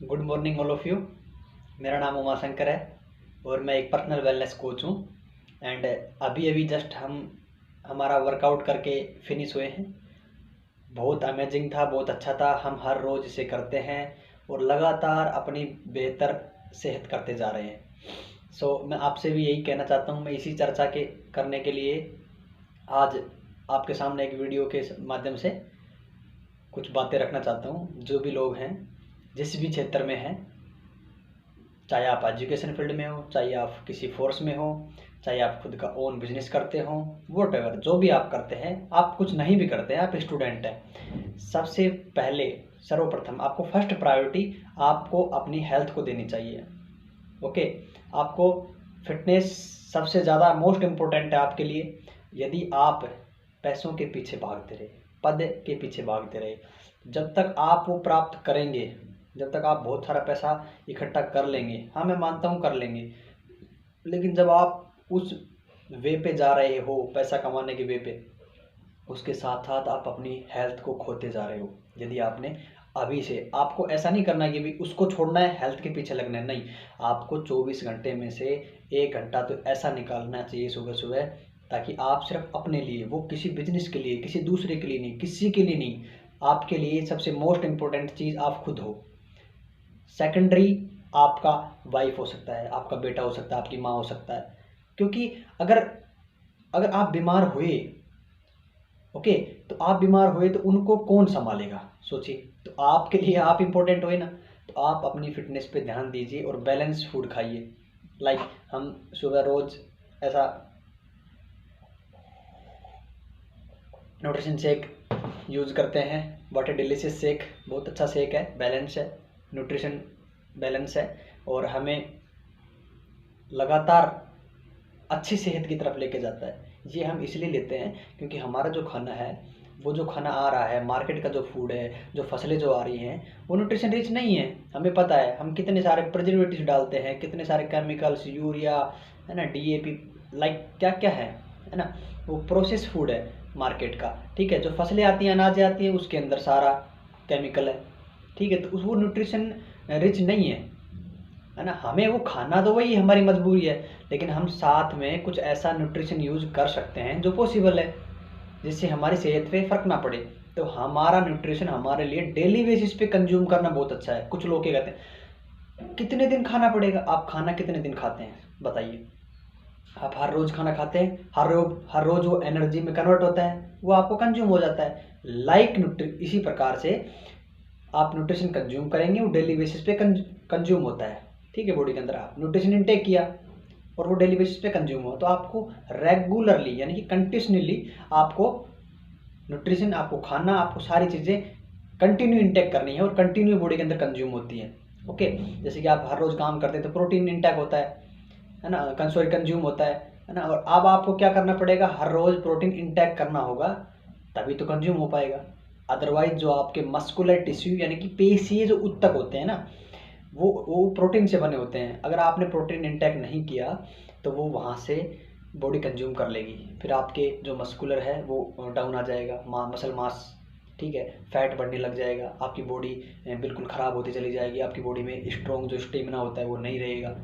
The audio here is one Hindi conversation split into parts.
Good morning all of you. मेरा नाम उमा शंकर है और मैं एक पर्सनल वेलनेस कोच हूँ। एंड अभी अभी जस्ट हम हमारा वर्कआउट करके फिनिश हुए हैं। बहुत अमेजिंग था, बहुत अच्छा था। हम हर रोज़ इसे करते हैं और लगातार अपनी बेहतर सेहत करते जा रहे हैं। मैं आपसे भी यही कहना चाहता हूँ। मैं इसी चर्चा के करने के लिए आज आपके सामने एक वीडियो के माध्यम से कुछ बातें रखना चाहता हूँ। जो भी लोग हैं, जिस भी क्षेत्र में हैं, चाहे आप एजुकेशन फील्ड में हो, चाहे आप किसी फोर्स में हो, चाहे आप खुद का ओन बिजनेस करते हो, वोट एवर जो भी आप करते हैं, आप कुछ नहीं भी करते हैं, आप स्टूडेंट हैं, सबसे पहले सर्वप्रथम आपको फर्स्ट प्रायोरिटी आपको अपनी हेल्थ को देनी चाहिए। ओके, आपको फिटनेस सबसे ज़्यादा मोस्ट इम्पोर्टेंट है आपके लिए। यदि आप पैसों के पीछे भागते रहे, पद के पीछे भागते रहे, जब तक आप वो प्राप्त करेंगे, जब तक आप बहुत सारा पैसा इकट्ठा कर लेंगे, हाँ मैं मानता हूँ कर लेंगे, लेकिन जब आप उस वे पे जा रहे हो, पैसा कमाने के वे पे, उसके साथ साथ आप अपनी हेल्थ को खोते जा रहे हो। यदि आपने अभी से, आपको ऐसा नहीं करना कि भी उसको छोड़ना है, हेल्थ के पीछे लगना है, नहीं। आपको 24 घंटे में से 1 घंटा तो ऐसा निकालना चाहिए सुबह सुबह, ताकि आप सिर्फ अपने लिए, वो किसी बिजनेस के लिए, किसी दूसरे के लिए नहीं, किसी के लिए नहीं, आपके लिए सबसे मोस्ट इम्पोर्टेंट चीज़ आप खुद हो। सेकेंडरी आपका वाइफ हो सकता है, आपका बेटा हो सकता है, आपकी माँ हो सकता है। क्योंकि अगर अगर आप बीमार हुए, ओके, तो आप बीमार हुए तो उनको कौन संभालेगा, सोचिए। तो आपके लिए आप इम्पोर्टेंट हुए ना। तो आप अपनी फिटनेस पे ध्यान दीजिए और बैलेंस फूड खाइए। लाइक हम सुबह रोज ऐसा न्यूट्रिशन शेक यूज़ करते हैं। व्हाट ए डिलीशियस शेक, बहुत अच्छा शेक है, बैलेंस है, न्यूट्रिशन बैलेंस है और हमें लगातार अच्छी सेहत की तरफ लेके जाता है। ये हम इसलिए लेते हैं क्योंकि हमारा जो खाना है, वो जो खाना आ रहा है, मार्केट का जो फूड है, जो फसलें जो आ रही हैं, वो न्यूट्रिशन रिच नहीं है। हमें पता है, हम कितने सारे प्रिजर्वेटिव्स डालते हैं, कितने सारे केमिकल्स, यूरिया, है ना, डीएपी, लाइक क्या क्या है ना। वो प्रोसेस फूड है मार्केट का, ठीक है। जो फसलें आती हैं, अनाज आती है, उसके अंदर सारा केमिकल है, ठीक है। तो वो न्यूट्रिशन रिच नहीं है ना। हमें वो खाना तो वही हमारी मजबूरी है, लेकिन हम साथ में कुछ ऐसा न्यूट्रिशन यूज़ कर सकते हैं जो पॉसिबल है, जिससे हमारी सेहत पे फ़र्क ना पड़े। तो हमारा न्यूट्रिशन हमारे लिए डेली बेसिस पे कंज्यूम करना बहुत अच्छा है। कुछ लोग क्या कहते हैं, कितने दिन खाना पड़ेगा। आप खाना कितने दिन खाते हैं बताइए। आप हर रोज़ खाना खाते हैं, हर रोज़ वो एनर्जी में कन्वर्ट होता है, वो आपको कंज्यूम हो जाता है। इसी प्रकार से आप न्यूट्रिशन कंज्यूम करेंगे, वो डेली बेसिस पे कंज्यूम होता है, ठीक है। बॉडी के अंदर आप न्यूट्रिशन इनटेक किया और वो डेली बेसिस पे कंज्यूम हुआ, तो आपको रेगुलरली यानी कि कंटिन्यूसली आपको न्यूट्रिशन, आपको खाना, आपको सारी चीज़ें कंटिन्यू इनटेक करनी है और कंटिन्यू बॉडी के अंदर कंज्यूम होती है। ओके, जैसे कि आप हर रोज़ काम करते हैं तो प्रोटीन इनटेक होता है ना, कंज्यूम होता है ना। और अब आपको क्या करना पड़ेगा, हर रोज़ प्रोटीन इनटेक करना होगा, तभी तो कंज्यूम हो पाएगा। अदरवाइज जो आपके मस्कुलर टिश्यू यानी कि पेशियाँ जो ऊतक होते हैं ना, वो प्रोटीन से बने होते हैं। अगर आपने प्रोटीन इंटेक नहीं किया तो वो वहाँ से बॉडी कंज्यूम कर लेगी, फिर आपके जो मस्कुलर है वो डाउन आ जाएगा, मसल मास, ठीक है, फैट बढ़ने लग जाएगा, आपकी बॉडी बिल्कुल ख़राब होती चली जाएगी, आपकी बॉडी में स्ट्रॉन्ग जो स्टेमिना होता है वो नहीं रहेगा।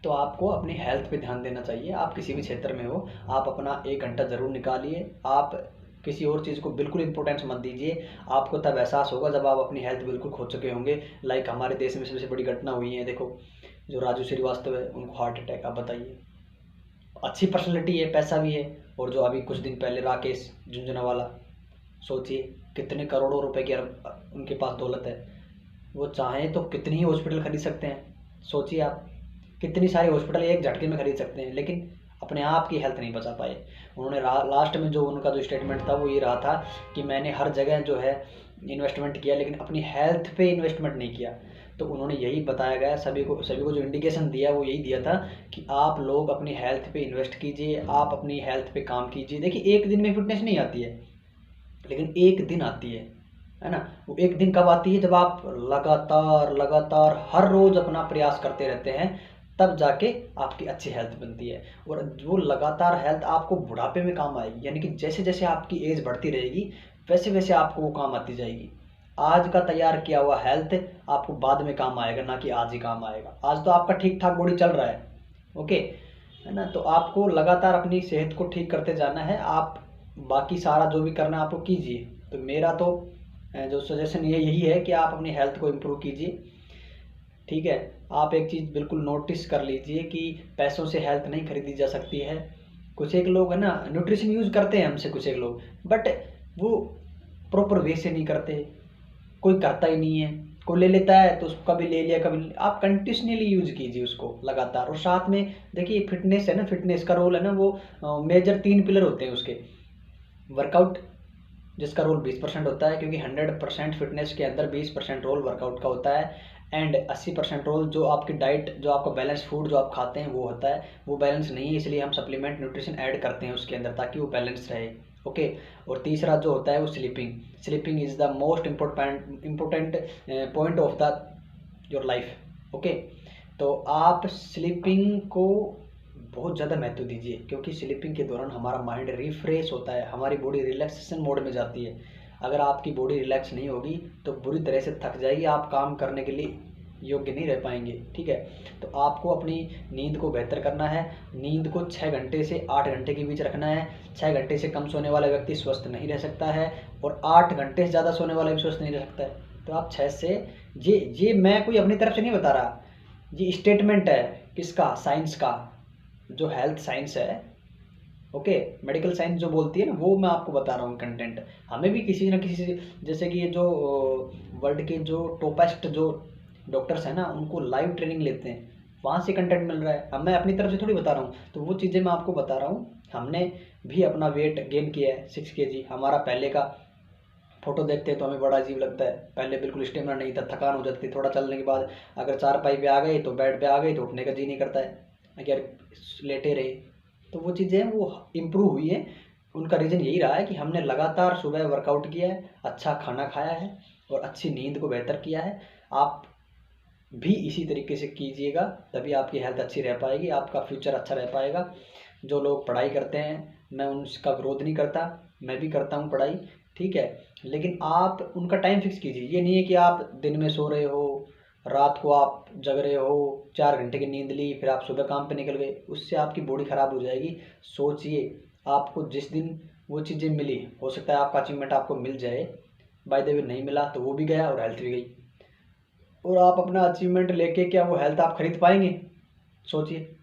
तो आपको अपनी हेल्थ पे ध्यान देना चाहिए। आप किसी भी क्षेत्र में हो, आप अपना 1 घंटा ज़रूर निकालिए। आप किसी और चीज़ को बिल्कुल इंपॉर्टेंस मत दीजिए। आपको तब एहसास होगा जब आप अपनी हेल्थ बिल्कुल खो चुके होंगे। लाइक हमारे देश में सबसे बड़ी घटना हुई है, देखो, जो राजू श्रीवास्तव है, उनको हार्ट अटैक। आप बताइए, अच्छी पर्सनैलिटी है, पैसा भी है, और जो अभी कुछ दिन पहले राकेश झुंझुनवाला, सोचिए कितने करोड़ों रुपए की उनके पास दौलत है। वो चाहें तो कितनी ही हॉस्पिटल खरीद सकते हैं। सोचिए आप, कितनी सारी हॉस्पिटल एक झटके में खरीद सकते हैं, लेकिन अपने आप की हेल्थ नहीं बचा पाए। उन्होंने लास्ट में जो उनका जो स्टेटमेंट था वो ये रहा था कि मैंने हर जगह जो है इन्वेस्टमेंट किया, लेकिन अपनी हेल्थ पे इन्वेस्टमेंट नहीं किया। तो उन्होंने यही बताया गया सभी को जो इंडिकेशन दिया वो यही दिया था कि आप लोग अपनी हेल्थ पे इन्वेस्ट कीजिए, आप अपनी हेल्थ पे काम कीजिए। देखिए, एक दिन में फिटनेस नहीं आती है, लेकिन एक दिन आती है ना। वो एक दिन कब आती है, जब आप लगातार लगातार हर रोज़ अपना प्रयास करते रहते हैं, तब जाके आपकी अच्छी हेल्थ बनती है। और वो लगातार हेल्थ आपको बुढ़ापे में काम आएगी, यानी कि जैसे जैसे आपकी एज बढ़ती रहेगी वैसे वैसे आपको वो काम आती जाएगी। आज का तैयार किया हुआ हेल्थ आपको बाद में काम आएगा, ना कि आज ही काम आएगा। आज तो आपका ठीक ठाक बॉडी चल रहा है, ओके, है ना। तो आपको लगातार अपनी सेहत को ठीक करते जाना है। आप बाकी सारा जो भी करना है आपको कीजिए। तो मेरा तो जो सजेशन ये यही है कि आप अपनी हेल्थ को इम्प्रूव कीजिए, ठीक है। आप एक चीज़ बिल्कुल नोटिस कर लीजिए कि पैसों से हेल्थ नहीं खरीदी जा सकती है। कुछ एक लोग है ना न्यूट्रिशन यूज़ करते हैं हमसे कुछ एक लोग, बट वो प्रॉपर वे से नहीं करते, कोई करता ही नहीं है। कोई ले लेता है तो उसको कभी ले लिया कभी नहीं। आप कंटिन्यूसली यूज कीजिए उसको लगातार। और साथ में देखिए फिटनेस है ना, फिटनेस का रोल है ना, वो मेजर 3 पिलर होते हैं उसके। वर्कआउट जिसका रोल 20% होता है, क्योंकि 100% फिटनेस के अंदर 20% रोल वर्कआउट का होता है। एंड 80% रोल जो आपकी डाइट, जो आपका बैलेंस फूड जो आप खाते हैं वो होता है। वो बैलेंस नहीं है, इसलिए हम सप्लीमेंट न्यूट्रिशन ऐड करते हैं उसके अंदर ताकि वो बैलेंस रहे, ओके। और तीसरा जो होता है वो sleeping. Sleeping is the most important point of the your life, okay. तो आप स्लीपिंग को बहुत ज़्यादा महत्व दीजिए, क्योंकि स्लीपिंग के दौरान हमारा माइंड रिफ्रेश होता है, हमारी बॉडी रिलैक्सेशन मोड में जाती है। अगर आपकी बॉडी रिलैक्स नहीं होगी तो बुरी तरह से थक जाएगी, आप काम करने के लिए योग्य नहीं रह पाएंगे, ठीक है। तो आपको अपनी नींद को बेहतर करना है। नींद को 6 घंटे से 8 घंटे के बीच रखना है। 6 घंटे से कम सोने वाला व्यक्ति स्वस्थ नहीं रह सकता है, और 8 घंटे से ज़्यादा सोने वाला भी स्वस्थ नहीं रह सकता है। तो आप 6 से, ये मैं कोई अपनी तरफ से नहीं बता रहा, ये स्टेटमेंट है किसका, साइंस का, जो हेल्थ साइंस है, ओके, मेडिकल साइंस जो बोलती है ना, वो मैं आपको बता रहा हूँ कंटेंट। हमें भी किसी ना किसी से, जैसे कि ये जो वर्ल्ड के जो टॉपेस्ट जो डॉक्टर्स हैं ना, उनको लाइव ट्रेनिंग लेते हैं, वहाँ से कंटेंट मिल रहा है। अब मैं अपनी तरफ से थोड़ी बता रहा हूँ, तो वो चीज़ें मैं आपको बता रहा हूँ। हमने भी अपना वेट गेन किया है 6 kg। हमारा पहले का फोटो देखते हैं तो हमें बड़ा अजीब लगता है। पहले बिल्कुल स्टेमिना नहीं था, थकान हो जाती थी, थोड़ा चलने के बाद अगर चारपाई पे आ गए तो बेड पे आ गए तो उठने का जी नहीं करता है, अगर लेटे रहे। तो वो चीज़ें वो इम्प्रूव हुई है। उनका रीज़न यही रहा है कि हमने लगातार सुबह वर्कआउट किया है, अच्छा खाना खाया है, और अच्छी नींद को बेहतर किया है। आप भी इसी तरीके से कीजिएगा, तभी आपकी हेल्थ अच्छी रह पाएगी, आपका फ्यूचर अच्छा रह पाएगा। जो लोग पढ़ाई करते हैं, मैं उनका विरोध नहीं करता, मैं भी करता हूँ पढ़ाई, ठीक है। लेकिन आप उनका टाइम फिक्स कीजिए। ये नहीं है कि आप दिन में सो रहे हो, रात को आप जग रहे हो, 4 घंटे की नींद ली, फिर आप सुबह काम पे निकल गए, उससे आपकी बॉडी ख़राब हो जाएगी। सोचिए, आपको जिस दिन वो चीज़ें मिली, हो सकता है आपका अचीवमेंट आपको मिल जाए, बाय द वे नहीं मिला तो वो भी गया और हेल्थ भी गई। और आप अपना अचीवमेंट लेके क्या वो हेल्थ आप खरीद पाएंगे? सोचिए।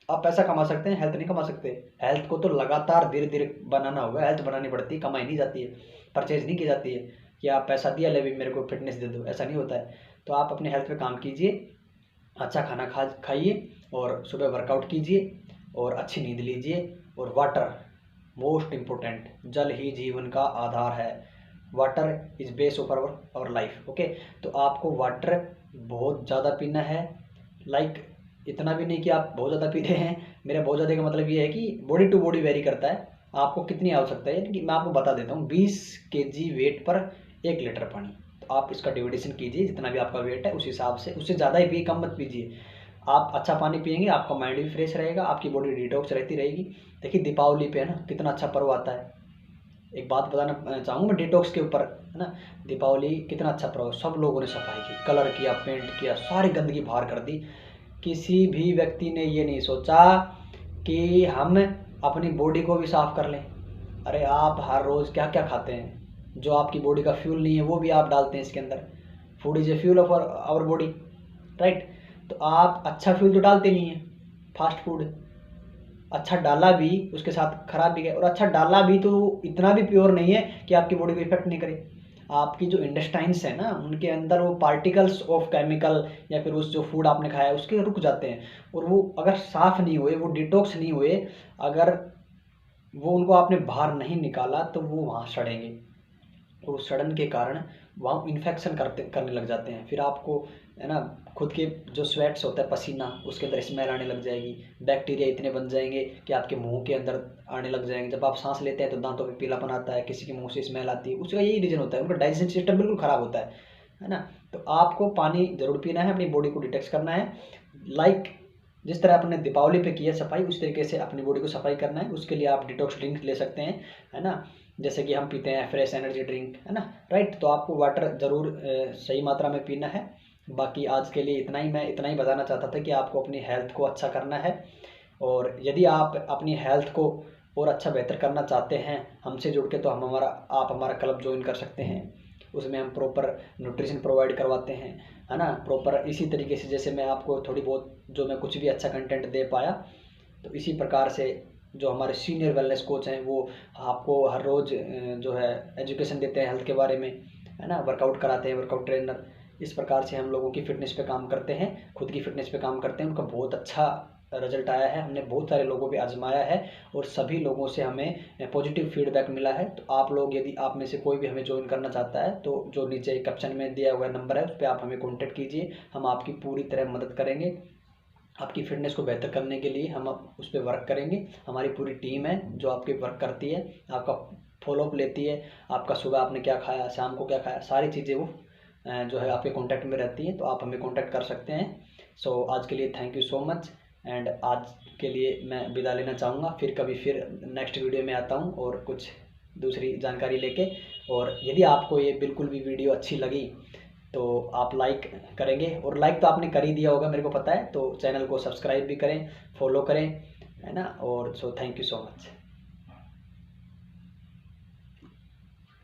आप पैसा कमा सकते हैं, हेल्थ नहीं कमा सकते। हेल्थ को तो लगातार धीरे धीरे बनाना होगा। हेल्थ बनानी पड़ती है, कमाई नहीं जाती है, परचेज नहीं की जाती है कि आप पैसा दिया ले भी मेरे को फिटनेस दे दो, ऐसा नहीं होता है। तो आप अपने हेल्थ पे काम कीजिए, अच्छा खाना खाइए, और सुबह वर्कआउट कीजिए, और अच्छी नींद लीजिए। और वाटर मोस्ट इम्पोर्टेंट, जल ही जीवन का आधार है। Water is base of our life, okay. तो आपको वाटर बहुत ज़्यादा पीना है, लाइक इतना भी नहीं कि आप बहुत ज़्यादा पी रहे हैं। मेरा बहुत ज़्यादा का मतलब ये है कि बॉडी टू बॉडी वेरी करता है, आपको कितनी आवश्यकता है। कि मैं आपको बता देता हूँ, 20 kg वेट पर 1 लीटर पानी। तो आप इसका डिविडेशन कीजिए, जितना भी आपका वेट है उस हिसाब से, उससे ज़्यादा ही पिए, कम मत पीजिए। आप अच्छा पानी पिएंगे, आपका माइंड भी फ्रेश रहेगा, आपकी बॉडी डिटॉक्स रहती रहेगी। देखिए दीपावली पे है ना कितना अच्छा पर्व आता है। एक बात बताना चाहूँगा मैं डिटॉक्स के ऊपर, है ना। दीपावली कितना अच्छा पर्व, सब लोगों ने सफाई की, कलर किया, पेंट किया, सारी गंदगी बाहर कर दी। किसी भी व्यक्ति ने ये नहीं सोचा कि हम अपनी बॉडी को भी साफ कर लें। अरे आप हर रोज़ क्या क्या खाते हैं, जो आपकी बॉडी का फ्यूल नहीं है वो भी आप डालते हैं इसके अंदर। Food is a fuel of our body, right. तो आप अच्छा फ्यूल तो डालते नहीं हैं, फास्ट फूड। अच्छा डाला भी, उसके साथ खराब भी गया, और अच्छा डाला भी तो इतना भी प्योर नहीं है कि आपकी बॉडी को इफेक्ट नहीं करे। आपकी जो इंटेस्टाइन्स है ना, उनके अंदर वो पार्टिकल्स ऑफ केमिकल या फिर उस जो फूड आपने खाया उसके रुक जाते हैं, और वो अगर साफ़ नहीं हुए, वो डिटॉक्स नहीं हुए, अगर वो उनको आपने बाहर नहीं निकाला तो वो वहाँ सड़ेंगे, और उस सड़न के कारण वहाँ इन्फेक्शन करने लग जाते हैं। फिर आपको, है ना, खुद के जो स्वेट्स होता है, पसीना, उसके अंदर स्मेल आने लग जाएगी। बैक्टीरिया इतने बन जाएंगे कि आपके मुंह के अंदर आने लग जाएंगे। जब आप सांस लेते हैं तो दांतों पे पीलापन आता है, किसी के मुंह से स्मेल आती है, उसका यही रीज़न होता है, उनका डाइजेशन सिस्टम बिल्कुल ख़राब होता है ना। तो आपको पानी ज़रूर पीना है, अपनी बॉडी को डिटॉक्स करना है। लाइक जिस तरह आपने दीपावली पे किया सफाई, उस तरीके से अपनी बॉडी को सफाई करना है। उसके लिए आप डिटॉक्स ड्रिंक ले सकते हैं, है ना। जैसे कि हम पीते हैं फ्रेश एनर्जी ड्रिंक, है ना, राइट। तो आपको वाटर ज़रूर सही मात्रा में पीना है। बाकी आज के लिए इतना ही, मैं इतना ही बताना चाहता था कि आपको अपनी हेल्थ को अच्छा करना है, और यदि आप अपनी हेल्थ को और अच्छा बेहतर करना चाहते हैं हमसे जुड़ के, तो आप हमारा क्लब ज्वाइन कर सकते हैं। उसमें हम प्रॉपर न्यूट्रिशन प्रोवाइड करवाते हैं, है ना, प्रॉपर इसी तरीके से जैसे मैं आपको थोड़ी बहुत जो मैं कुछ भी अच्छा कंटेंट दे पाया, तो इसी प्रकार से जो हमारे सीनियर वेलनेस कोच हैं वो आपको हर रोज़ जो है एजुकेशन देते हैं हेल्थ के बारे में, है ना, वर्कआउट कराते हैं, वर्कआउट ट्रेनर। इस प्रकार से हम लोगों की फ़िटनेस पे काम करते हैं, खुद की फ़िटनेस पे काम करते हैं। उनका बहुत अच्छा रिजल्ट आया है, हमने बहुत सारे लोगों पे आजमाया है और सभी लोगों से हमें पॉजिटिव फीडबैक मिला है। तो आप लोग, यदि आप में से कोई भी हमें ज्वाइन करना चाहता है तो जो नीचे कैप्शन में दिया हुआ नंबर है उस पर आप हमें कॉन्टैक्ट कीजिए, हम आपकी पूरी तरह मदद करेंगे। आपकी फ़िटनेस को बेहतर करने के लिए हम उस पर वर्क करेंगे। हमारी पूरी टीम है जो आपकी वर्क करती है, आपका फॉलोअप लेती है, आपका सुबह आपने क्या खाया, शाम को क्या खाया, सारी चीज़ें वो जो है आपके कॉन्टैक्ट में रहती हैं, तो आप हमें कॉन्टैक्ट कर सकते हैं। सो आज के लिए thank you so much, and आज के लिए मैं विदा लेना चाहूँगा। फिर नेक्स्ट वीडियो में आता हूँ और कुछ दूसरी जानकारी लेके। और यदि आपको ये बिल्कुल भी वीडियो अच्छी लगी तो आप लाइक करेंगे, और लाइक तो आपने कर ही दिया होगा मेरे को पता है, तो चैनल को सब्सक्राइब भी करें, फॉलो करें, है ना। और so thank you so much.